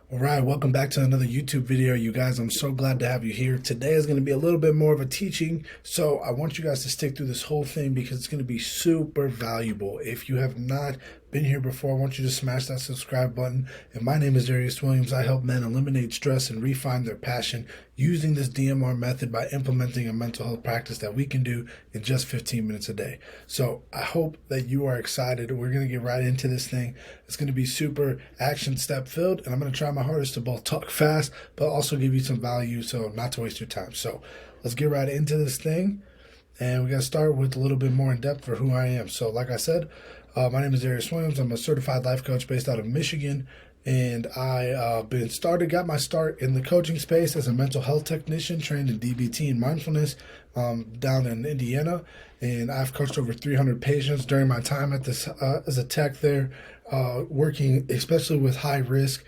All right, welcome back to another YouTube video, you guys. I'm so glad to have you here. Today is going to be a little bit more of a teaching, so I want you guys to stick through this whole thing because it's going to be super valuable. If you have not been here before, I want you to smash that subscribe button. And my name is Darius Williams. I help men eliminate stress and refine their passion using this DMR method by implementing a mental health practice that we can do in just 15 minutes a day. So I hope that you are excited. We're going to get right into this thing. It's going to be super action step filled, and I'm going to try my hardest to both talk fast but also give you some value, so not to waste your time. So let's get right into this thing, and we got to start with a little bit more in depth for who I am. So like I said, my name is Darius Williams. I'm a certified life coach based out of Michigan, and I got my start in the coaching space as a mental health technician trained in DBT and mindfulness down in Indiana, and I've coached over 300 patients during my time at this as a tech there, working especially with high risk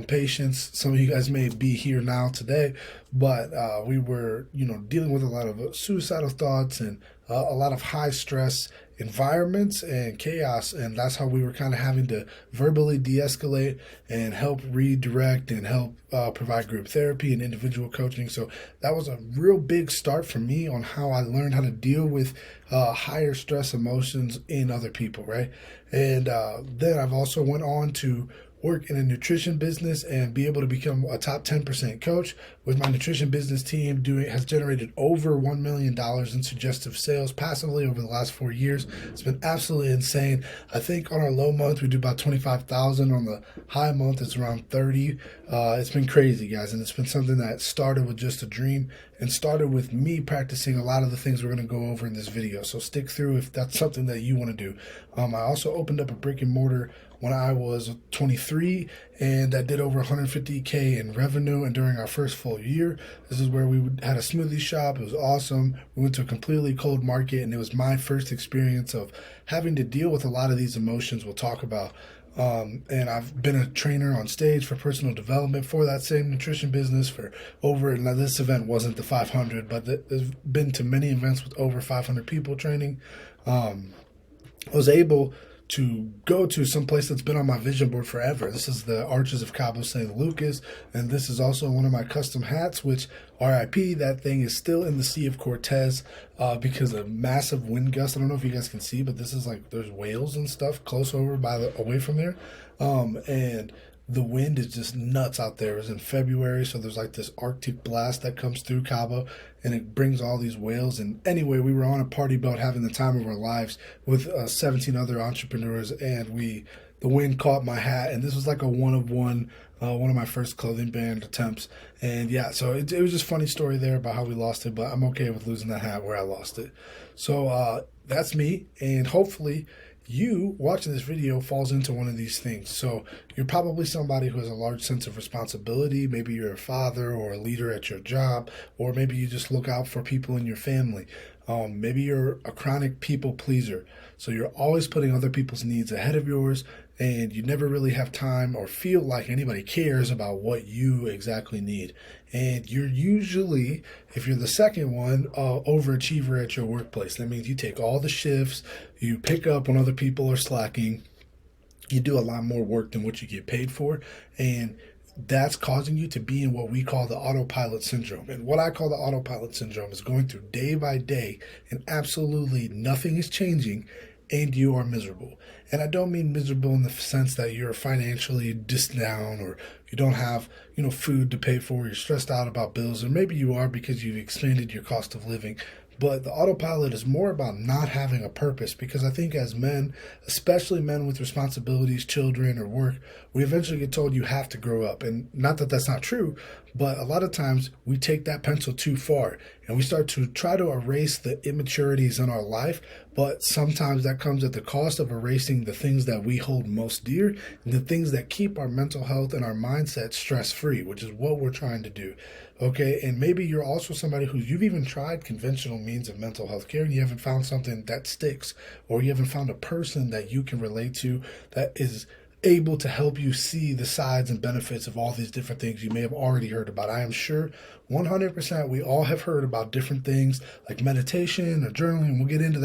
patients. Some of you guys may be here now today, but we were, dealing with a lot of suicidal thoughts and a lot of high stress environments and chaos, and that's how we were kind of having to verbally de-escalate and help redirect and help provide group therapy and individual coaching. So that was a real big start for me on how I learned how to deal with higher stress emotions in other people, right? And then I've also went on to work in a nutrition business and be able to become a top 10% coach with my nutrition business team. Has generated over $1 million in suggestive sales passively over the last 4 years. It's been absolutely insane. I think on our low month, we do about 25,000. On the high month, it's around 30. It's been crazy, guys. And it's been something that started with just a dream and started with me practicing a lot of the things we're going to go over in this video. So stick through if that's something that you want to do. I also opened up a brick and mortar when I was 23, and I did over 150K in revenue. And during our first full year, this is where we had a smoothie shop. It was awesome. We went to a completely cold market, and it was my first experience of having to deal with a lot of these emotions we'll talk about. And I've been a trainer on stage for personal development for that same nutrition business for now this event wasn't the 500, but there's been to many events with over 500 people training. I was able to go to some place that's been on my vision board forever. This is the Arches of Cabo San Lucas, and this is also one of my custom hats, which RIP, that thing is still in the Sea of Cortez because of massive wind gusts. I don't know if you guys can see, but this is like, there's whales and stuff close over away from there. And the wind is just nuts out there. It was in February, so there's like this Arctic blast that comes through Cabo, and it brings all these whales. And anyway, we were on a party boat having the time of our lives with 17 other entrepreneurs, and the wind caught my hat, and this was like a one of my first clothing brand attempts. And yeah, so it was just a funny story there about how we lost it, but I'm okay with losing that hat where I lost it. So that's me, and hopefully you watching this video falls into one of these things. So you're probably somebody who has a large sense of responsibility. Maybe you're a father or a leader at your job, or maybe you just look out for people in your family. Maybe you're a chronic people pleaser. So you're always putting other people's needs ahead of yours, and you never really have time or feel like anybody cares about what you exactly need. And you're usually, if you're the second one, overachiever at your workplace. That means you take all the shifts, you pick up when other people are slacking, you do a lot more work than what you get paid for, and that's causing you to be in what we call the autopilot syndrome. And what I call the autopilot syndrome is going through day by day and absolutely nothing is changing, and you are miserable. And I don't mean miserable in the sense that you're financially just down, or you don't have, food to pay for, you're stressed out about bills, or maybe you are because you've expanded your cost of living. But the autopilot is more about not having a purpose, because I think as men, especially men with responsibilities, children, or work, we eventually get told you have to grow up. And not that that's not true, but a lot of times we take that pencil too far and we start to try to erase the immaturities in our life. But sometimes that comes at the cost of erasing the things that we hold most dear and the things that keep our mental health and our mindset stress-free, which is what we're trying to do. Okay, and maybe you're also somebody you've even tried conventional means of mental health care and you haven't found something that sticks, or you haven't found a person that you can relate to that is able to help you see the sides and benefits of all these different things you may have already heard about. I am sure 100% we all have heard about different things like meditation or journaling, and we'll get into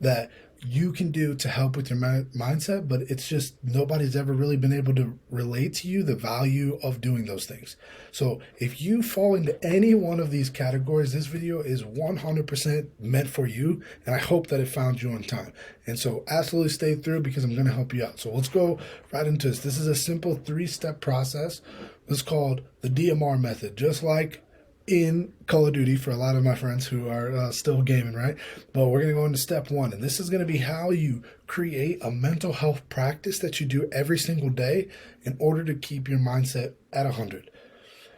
that you can do to help with your mindset, but it's just nobody's ever really been able to relate to you the value of doing those things. So if you fall into any one of these categories, this video is 100% meant for you, and I hope that it found you on time. And so absolutely stay through because I'm going to help you out. So let's go right into this. This is a simple 3-step process. It's called the DMR method, just like in Call of Duty for a lot of my friends who are still gaming, right? But we're going to go into step 1, and this is going to be how you create a mental health practice that you do every single day in order to keep your mindset at 100.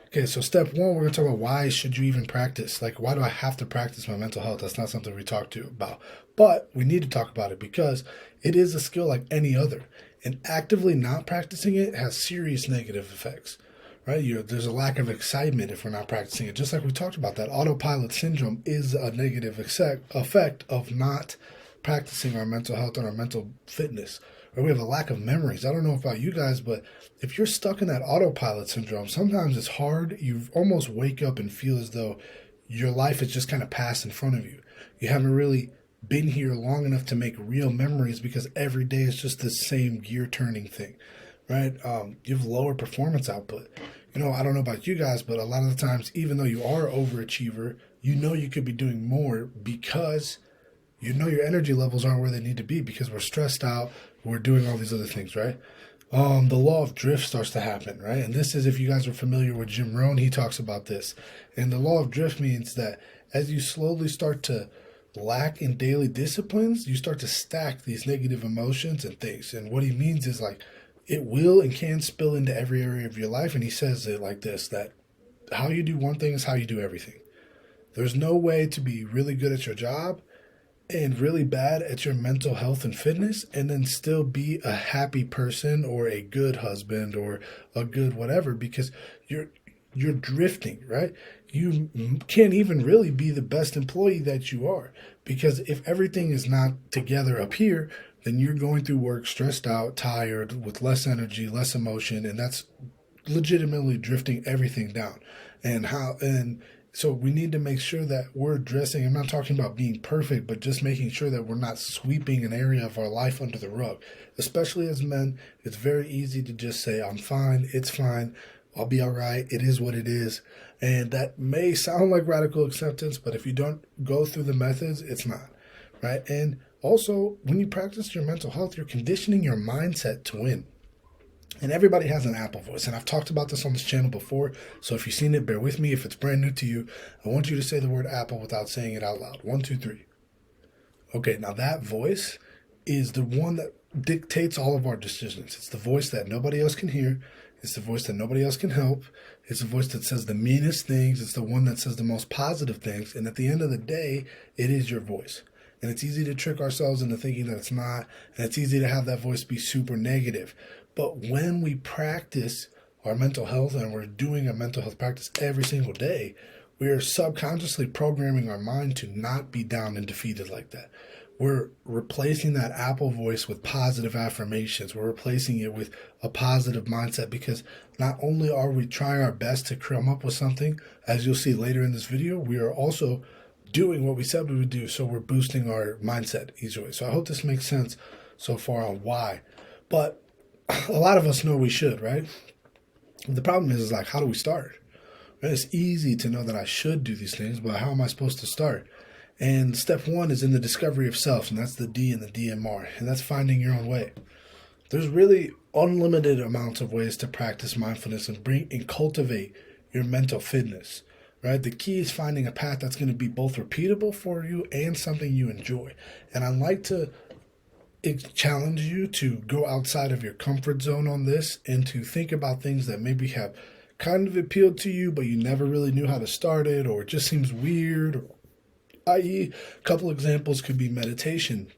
Okay, so step 1, we're going to talk about why should you even practice? Like, why do I have to practice my mental health? That's not something we talk to about, but we need to talk about it because it is a skill like any other, and actively not practicing it has serious negative effects. Right? There's a lack of excitement if we're not practicing it. Just like we talked about, that autopilot syndrome is a negative effect of not practicing our mental health and our mental fitness. Or we have a lack of memories. I don't know about you guys, but if you're stuck in that autopilot syndrome, sometimes it's hard. You almost wake up and feel as though your life has just kind of passed in front of you. You haven't really been here long enough to make real memories because every day is just the same gear turning thing. Right? You have lower performance output. I don't know about you guys, but a lot of the times, even though you are an overachiever, you could be doing more because your energy levels aren't where they need to be because we're stressed out, we're doing all these other things, right? The law of drift starts to happen, right? And this is, if you guys are familiar with Jim Rohn, he talks about this. And the law of drift means that as you slowly start to lack in daily disciplines, you start to stack these negative emotions and things. And what he means is like, it will and can spill into every area of your life. And he says it like this, that how you do one thing is how you do everything. There's no way to be really good at your job and really bad at your mental health and fitness and then still be a happy person or a good husband or a good whatever, because you're drifting, right? You can't even really be the best employee that you are, because if everything is not together up here, then you're going through work stressed out, tired, with less energy, less emotion, and that's legitimately drifting everything down. And so we need to make sure that we're addressing, I'm not talking about being perfect, but just making sure that we're not sweeping an area of our life under the rug. Especially as men, it's very easy to just say, I'm fine, it's fine, I'll be all right, it is what it is. And that may sound like radical acceptance, but if you don't go through the methods, it's not, right? And also, when you practice your mental health, you're conditioning your mindset to win. And everybody has an Apple voice. And I've talked about this on this channel before. So if you've seen it, bear with me. If it's brand new to you, I want you to say the word Apple without saying it out loud. 1, 2, 3. Okay, now that voice is the one that dictates all of our decisions. It's the voice that nobody else can hear. It's the voice that nobody else can help. It's the voice that says the meanest things. It's the one that says the most positive things. And at the end of the day, it is your voice. And it's easy to trick ourselves into thinking that it's not. And it's easy to have that voice be super negative. But when we practice our mental health and we're doing a mental health practice every single day, we are subconsciously programming our mind to not be down and defeated like that. We're replacing that Apple voice with positive affirmations. We're replacing it with a positive mindset, because not only are we trying our best to come up with something, as you'll see later in this video, we are also doing what we said we would do. So we're boosting our mindset each way. So I hope this makes sense so far on why. But a lot of us know we should, right? The problem is like, how do we start? Right? It's easy to know that I should do these things, but how am I supposed to start? And step 1 is in the discovery of self, and that's the D in the DMR, and that's finding your own way. There's really unlimited amounts of ways to practice mindfulness and cultivate your mental fitness. Right? The key is finding a path that's going to be both repeatable for you and something you enjoy. And I'd like to challenge you to go outside of your comfort zone on this and to think about things that maybe have kind of appealed to you, but you never really knew how to start it, or it just seems weird. I.e., a couple examples could be meditation,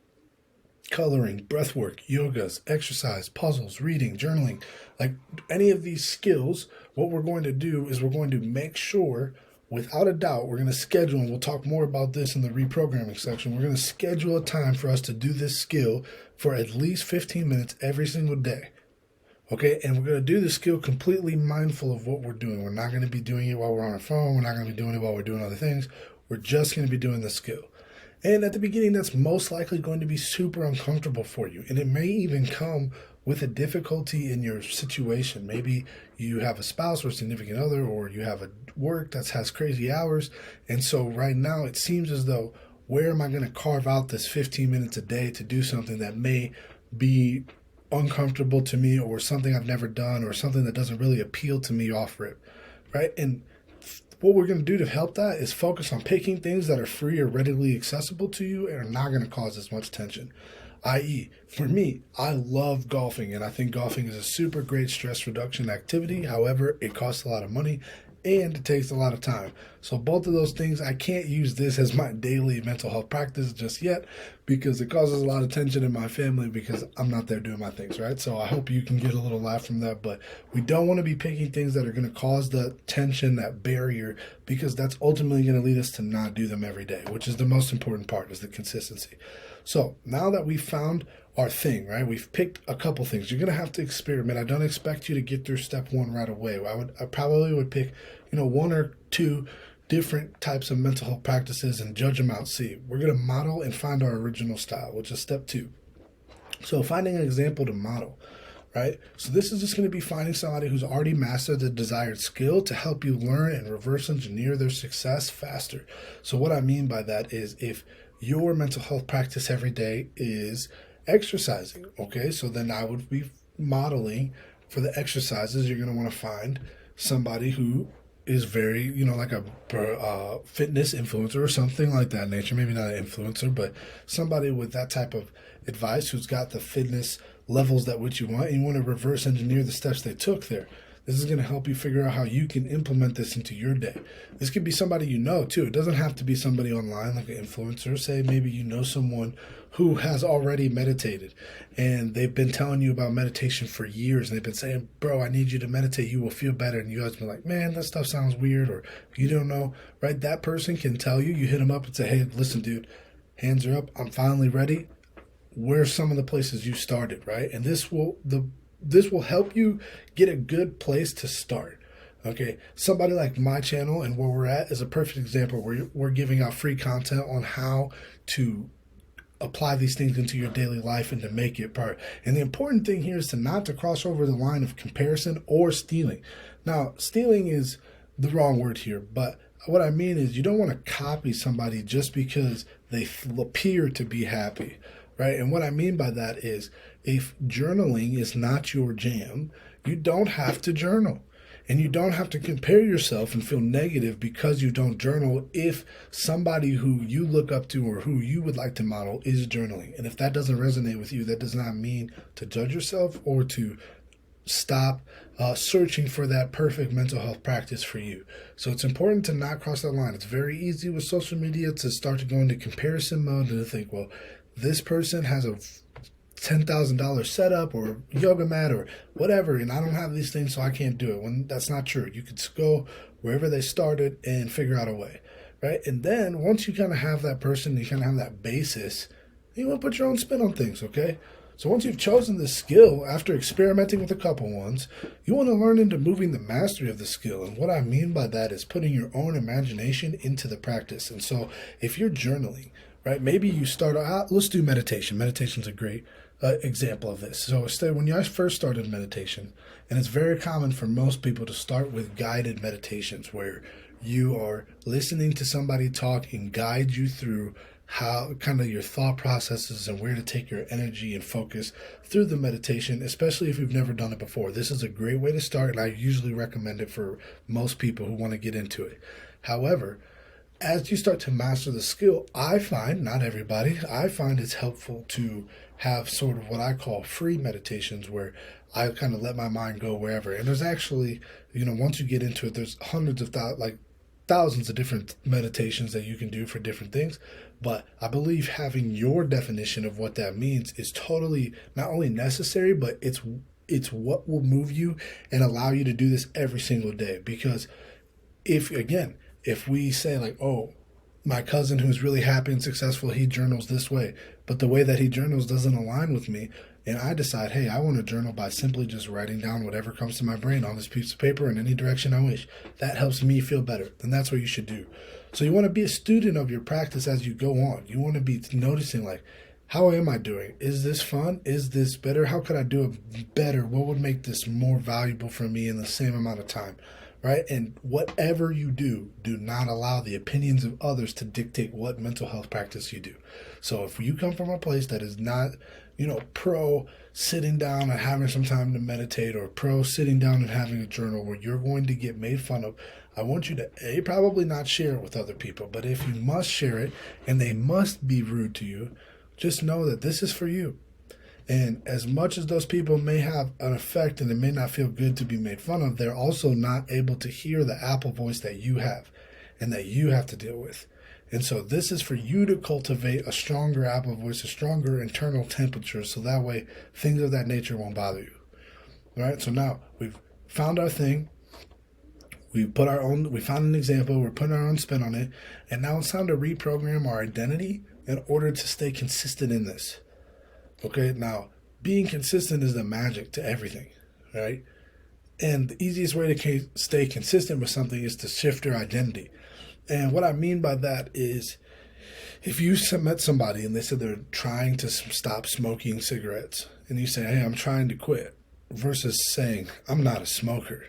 coloring, breathwork, yogas, exercise, puzzles, reading, journaling. Like any of these skills, what we're going to do is we're going to make sure, without a doubt, we're going to schedule, and we'll talk more about this in the reprogramming section, we're going to schedule a time for us to do this skill for at least 15 minutes every single day. Okay, and we're going to do the skill completely mindful of what we're doing. We're not going to be doing it while we're on our phone. We're not going to be doing it while we're doing other things. We're just going to be doing the skill. And at the beginning, that's most likely going to be super uncomfortable for you. And it may even come with a difficulty in your situation. Maybe you have a spouse or significant other, or you have a work that has crazy hours. And so right now it seems as though, where am I going to carve out this 15 minutes a day to do something that may be uncomfortable to me, or something I've never done, or something that doesn't really appeal to me off rip, right? And what we're going to do to help that is focus on picking things that are free or readily accessible to you and are not going to cause as much tension. I.e., for me, I love golfing, and I think golfing is a super great stress reduction activity. However, it costs a lot of money and it takes a lot of time. So both of those things, I can't use this as my daily mental health practice just yet, because it causes a lot of tension in my family because I'm not there doing my things, right? So I hope you can get a little laugh from that, but we don't want to be picking things that are going to cause the tension, that barrier, because that's ultimately going to lead us to not do them every day, which is the most important part, is the consistency. So now that we've found our thing, right? We've picked a couple things. You're going to have to experiment. I don't expect you to get through step one right away. I probably would pick, one or two different types of mental health practices and judge them out. See, we're going to model and find our original style, which is step two. So finding an example to model, right? So this is just going to be finding somebody who's already mastered the desired skill to help you learn and reverse engineer their success faster. So what I mean by that is, if your mental health practice every day is exercising, okay, so then I would be modeling for the exercises. You're going to want to find somebody who is very, like a fitness influencer or something like that nature. Maybe not an influencer, but somebody with that type of advice who's got the fitness levels that which you want, and you want to reverse engineer the steps they took there. This is going to help you figure out how you can implement this into your day. This could be somebody you know, too. It doesn't have to be somebody online like an influencer. Say maybe you know someone who has already meditated, and they've been telling you about meditation for years, and they've been saying, bro, I need you to meditate. You will feel better. And you guys been like, man, that stuff sounds weird, or you don't know, right? That person can tell you. You hit them up and say, hey, listen, dude, hands are up. I'm finally ready. Where's some of the places you started, right? And this will help you get a good place to start. Okay, somebody like my channel and where we're at is a perfect example where we're giving out free content on how to apply these things into your daily life and to make it part. And the important thing here is not to cross over the line of comparison or stealing. Now, stealing is the wrong word here, but what I mean is you don't want to copy somebody just because they appear to be happy, right? And what I mean by that is, if journaling is not your jam, you don't have to journal. And you don't have to compare yourself and feel negative because you don't journal if somebody who you look up to or who you would like to model is journaling. And if that doesn't resonate with you, that does not mean to judge yourself or to stop searching for that perfect mental health practice for you. So it's important to not cross that line. It's very easy with social media to start to go into comparison mode and to think, well, this person has a $10,000 setup or yoga mat or whatever, and I don't have these things, so I can't do it. When that's not true. You could go wherever they started and figure out a way, right? And then once you kind of have that person, you kind of have that basis, you want to put your own spin on things, okay? So once you've chosen the skill, after experimenting with a couple ones, you want to learn into moving the mastery of the skill. And what I mean by that is putting your own imagination into the practice. And so if you're journaling, right, maybe you start out, let's do meditation. Meditation's a great example of this. So when I first started meditation, and it's very common for most people to start with guided meditations where you are listening to somebody talk and guide you through how kind of your thought processes and where to take your energy and focus through the meditation, especially if you've never done it before. This is a great way to start, and I usually recommend it for most people who want to get into it. However, as you start to master the skill, I find, not everybody, I find it's helpful to have sort of what I call free meditations where I kind of let my mind go wherever. And there's actually, once you get into it, there's hundreds of thousands of different meditations that you can do for different things. But I believe having your definition of what that means is totally not only necessary, but it's what will move you and allow you to do this every single day. Because if we say like, oh, my cousin who's really happy and successful, he journals this way, but the way that he journals doesn't align with me, and I decide, hey, I want to journal by simply just writing down whatever comes to my brain on this piece of paper in any direction I wish. That helps me feel better. And that's what you should do. So you want to be a student of your practice as you go on. You want to be noticing, like, how am I doing? Is this fun? Is this better? How could I do it better? What would make this more valuable for me in the same amount of time? Right? And whatever you do, do not allow the opinions of others to dictate what mental health practice you do. So if you come from a place that is not, pro sitting down and having some time to meditate, or pro sitting down and having a journal where you're going to get made fun of, I want you to probably not share it with other people. But if you must share it and they must be rude to you, just know that this is for you. And as much as those people may have an effect and it may not feel good to be made fun of, they're also not able to hear the Apple voice that you have and that you have to deal with. And so this is for you to cultivate a stronger Apple voice, a stronger internal temperature, so that way things of that nature won't bother you. All right, so now we've found our thing. We found an example, we're putting our own spin on it, and now it's time to reprogram our identity in order to stay consistent in this. Okay, now being consistent is the magic to everything, right? And the easiest way to stay consistent with something is to shift your identity. And what I mean by that is, if you met somebody and they said they're trying to stop smoking cigarettes, and you say, hey, I'm trying to quit, versus saying, I'm not a smoker,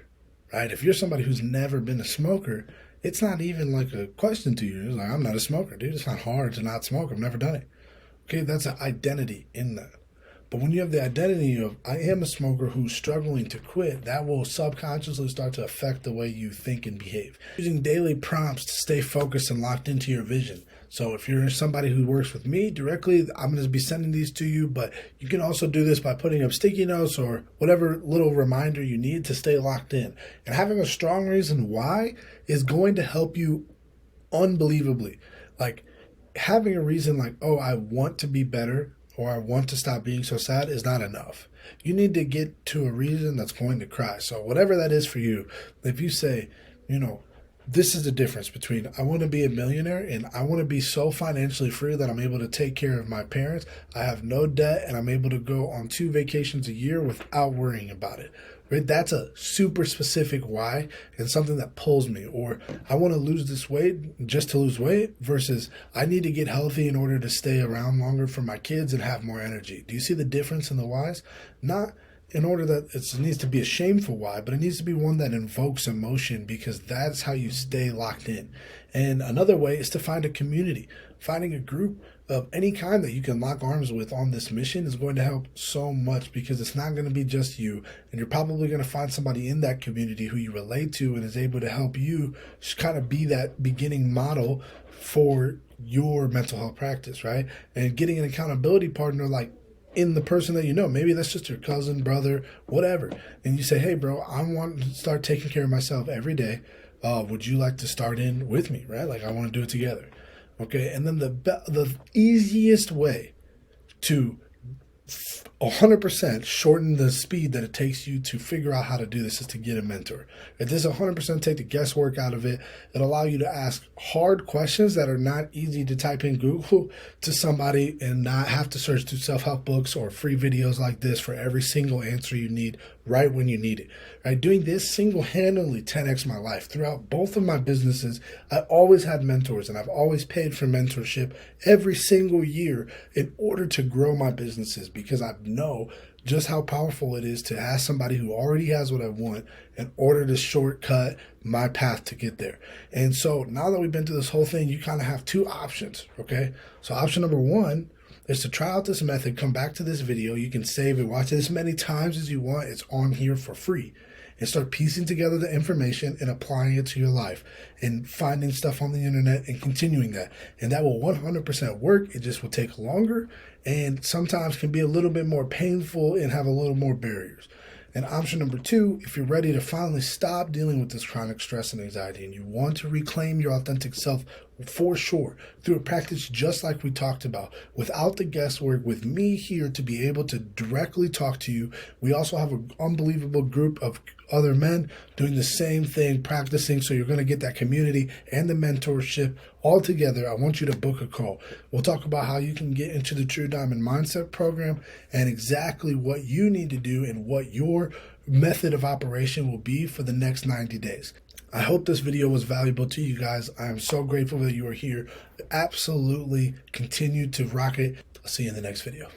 right? If you're somebody who's never been a smoker, it's not even like a question to you. It's like, I'm not a smoker, dude. It's not hard to not smoke. I've never done it. Okay, that's an identity in that. But when you have the identity of, I am a smoker who's struggling to quit, that will subconsciously start to affect the way you think and behave. Using daily prompts to stay focused and locked into your vision. So if you're somebody who works with me directly, I'm going to be sending these to you, but you can also do this by putting up sticky notes or whatever little reminder you need to stay locked in. And having a strong reason why is going to help you unbelievably. Like having a reason like, oh, I want to be better, or I want to stop being so sad is not enough. You need to get to a reason that's going to cry. So whatever that is for you, if you say, this is the difference between I want to be a millionaire and I want to be so financially free that I'm able to take care of my parents, I have no debt, and I'm able to go on 2 vacations a year without worrying about it. Right? That's a super specific why and something that pulls me. Or I want to lose this weight just to lose weight versus I need to get healthy in order to stay around longer for my kids and have more energy. Do you see the difference in the whys? Not in order that it needs to be a shameful why, but it needs to be one that invokes emotion, because that's how you stay locked in. And another way is to find a community. Finding a group of any kind that you can lock arms with on this mission is going to help so much, because it's not going to be just you, and you're probably going to find somebody in that community who you relate to and is able to help you kind of be that beginning model for your mental health practice, right? And getting an accountability partner like in the person that maybe that's just your cousin, brother, whatever, and you say, hey bro, I want to start taking care of myself every day. Would you like to start in with me, right? Like I want to do it together. Okay, and then the easiest way to 100% shorten the speed that it takes you to figure out how to do this is to get a mentor. If this 100% take the guesswork out of it, it'll allow you to ask hard questions that are not easy to type in Google to somebody and not have to search through self-help books or free videos like this for every single answer you need right when you need it. Right? Doing this single-handedly 10x my life. Throughout both of my businesses, I always had mentors, and I've always paid for mentorship every single year in order to grow my businesses, because I know just how powerful it is to ask somebody who already has what I want in order to shortcut my path to get there. And so now that we've been through this whole thing, you kind of have 2 options, okay? So option number 1 is to try out this method, come back to this video. You can save it, watch it as many times as you want. It's on here for free. And start piecing together the information and applying it to your life and finding stuff on the internet and continuing that. And that will 100% work. It just will take longer and sometimes can be a little bit more painful and have a little more barriers. And option number 2, if you're ready to finally stop dealing with this chronic stress and anxiety and you want to reclaim your authentic self for sure, through a practice just like we talked about, without the guesswork, with me here to be able to directly talk to you. We also have an unbelievable group of other men doing the same thing, practicing. So you're going to get that community and the mentorship all together. I want you to book a call. We'll talk about how you can get into the True Diamond Mindset program and exactly what you need to do and what your method of operation will be for the next 90 days. I hope this video was valuable to you guys. I am so grateful that you are here. Absolutely continue to rock it. I'll see you in the next video.